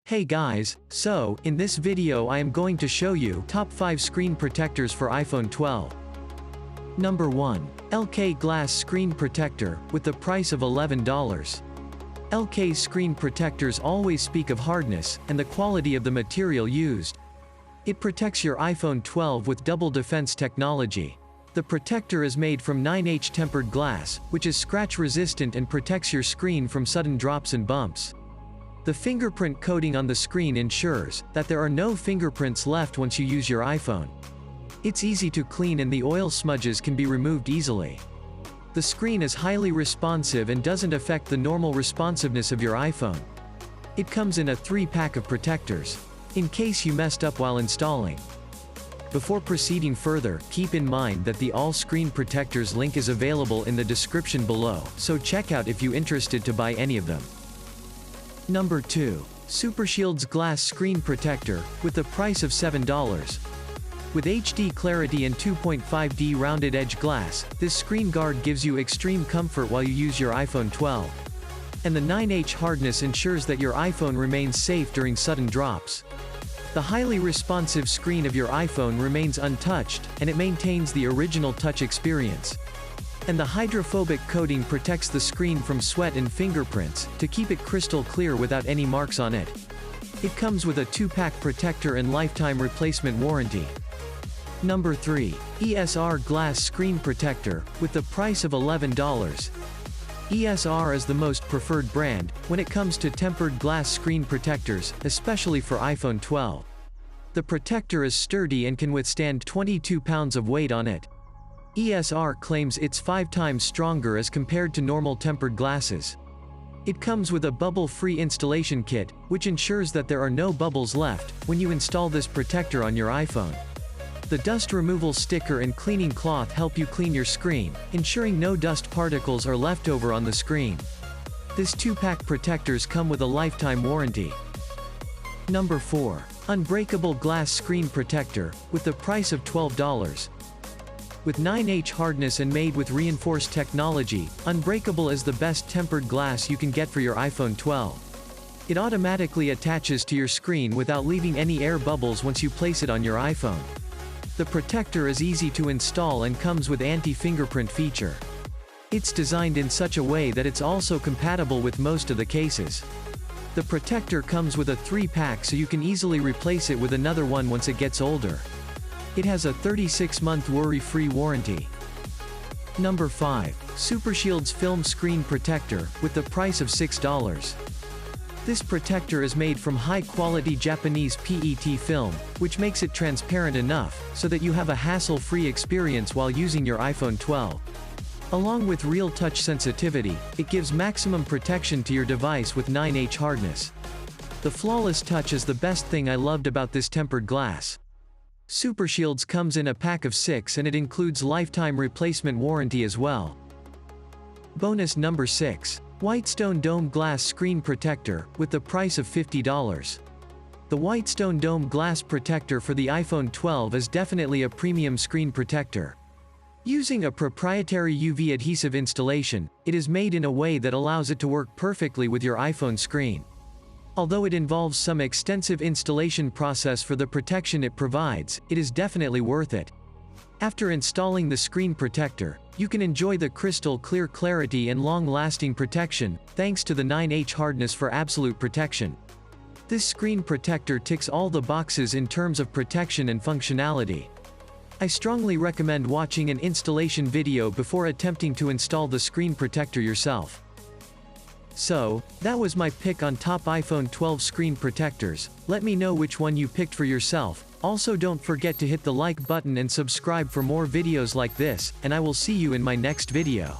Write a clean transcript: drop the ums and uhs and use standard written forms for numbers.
Hey guys, so, in this video I am going to show you top 5 screen protectors for iPhone 12. Number 1. LK Glass Screen Protector, with the price of $11. LK's screen protectors always speak of hardness, and the quality of the material used. It protects your iPhone 12 with double defense technology. The protector is made from 9H tempered glass, which is scratch resistant and protects your screen from sudden drops and bumps. The fingerprint coating on the screen ensures that there are no fingerprints left once you use your iPhone. It's easy to clean and the oil smudges can be removed easily. The screen is highly responsive and doesn't affect the normal responsiveness of your iPhone. It comes in a 3-pack of protectors, in case you messed up while installing. Before proceeding further, keep in mind that the all screen protectors link is available in the description below, so check out if you're interested to buy any of them. Number 2. Supershieldz Glass Screen Protector, with the price of $7. With HD clarity and 2.5D rounded edge glass, this screen guard gives you extreme comfort while you use your iPhone 12. And the 9H hardness ensures that your iPhone remains safe during sudden drops. The highly responsive screen of your iPhone remains untouched, and it maintains the original touch experience. And the hydrophobic coating protects the screen from sweat and fingerprints, to keep it crystal clear without any marks on it. It comes with a 2-pack protector and lifetime replacement warranty. Number 3. ESR Glass Screen Protector, with the price of $11. ESR is the most preferred brand when it comes to tempered glass screen protectors, especially for iPhone 12. The protector is sturdy and can withstand 22 pounds of weight on it. ESR claims it's 5 times stronger as compared to normal tempered glasses. It comes with a bubble-free installation kit, which ensures that there are no bubbles left when you install this protector on your iPhone. The dust removal sticker and cleaning cloth help you clean your screen, ensuring no dust particles are left over on the screen. This 2-pack protectors come with a lifetime warranty. Number 4. Unbreakable Glass Screen Protector, with the price of $12. With 9H hardness and made with reinforced technology, Unbreakable is the best tempered glass you can get for your iPhone 12. It automatically attaches to your screen without leaving any air bubbles once you place it on your iPhone. The protector is easy to install and comes with anti-fingerprint feature. It's designed in such a way that it's also compatible with most of the cases. The protector comes with a 3-pack so you can easily replace it with another one once it gets older. It has a 36-month worry-free warranty. Number 5. Supershieldz Film Screen Protector, with the price of $6. This protector is made from high-quality Japanese PET film, which makes it transparent enough so that you have a hassle-free experience while using your iPhone 12. Along with real touch sensitivity, it gives maximum protection to your device with 9H hardness. The flawless touch is the best thing I loved about this tempered glass. Supershieldz comes in a pack of 6 and it includes lifetime replacement warranty as well. Bonus number 6. Whitestone Dome Glass Screen Protector, with the price of $50. The Whitestone Dome Glass Protector for the iPhone 12 is definitely a premium screen protector. Using a proprietary UV adhesive installation, it is made in a way that allows it to work perfectly with your iPhone screen. Although it involves some extensive installation process for the protection it provides, it is definitely worth it. After installing the screen protector, you can enjoy the crystal clear clarity and long-lasting protection, thanks to the 9H hardness for absolute protection. This screen protector ticks all the boxes in terms of protection and functionality. I strongly recommend watching an installation video before attempting to install the screen protector yourself. So, that was my pick on top iPhone 12 screen protectors. Let me know which one you picked for yourself. Also, don't forget to hit the like button and subscribe for more videos like this, and I will see you in my next video.